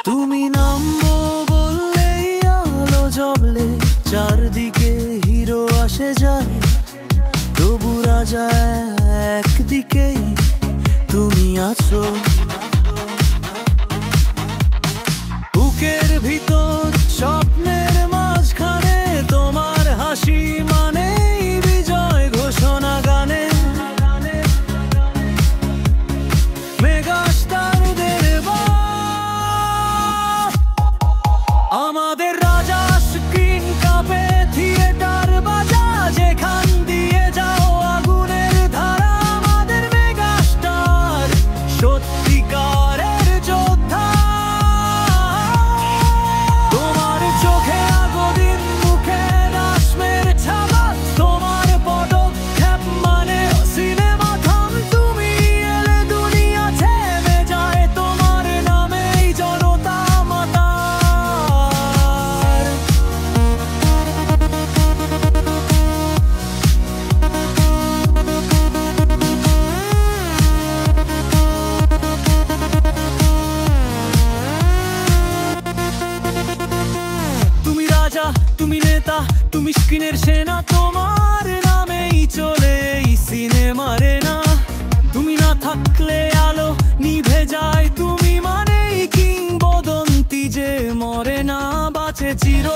তুমি নামবো বললেই আলো জ্বলে, চারদিকে হিরো আসে যায়, তবু রাজা একদিকেই তুমি আছো। বুকের ভিতর স্বপ্নের মাঝখানে তোমার হাসি মানেই বিজয় ঘোষণা গানে। মেগাস্টারদের আমাদের রাজা স্ক্রিন কাঁপে, থিয়েটার বাজা যেখান দিয়ে যাও আগুনের ধারা। আমাদের মেগাস্টার সত্যিকারের যোদ্ধা। তোমার চোখে আগদিন, মুখে রাশ্মের ছাবা, তোমার পদক্ষেপ মানে সিনেমা থাম। তুমি এলে দুনিয়া থেমে যায়, তোমার নামেই জনতা মাতার। তুমি রাজা, তুমি নেতা, তুমি স্ক্রিনের সেনা, তোমার নামেই চলে এই সিনেমারে না। তুমি না থাকলে আলো নিভে যায়, তুমি মানেই কিংবদন্তি যে মরে না, বাঁচে চির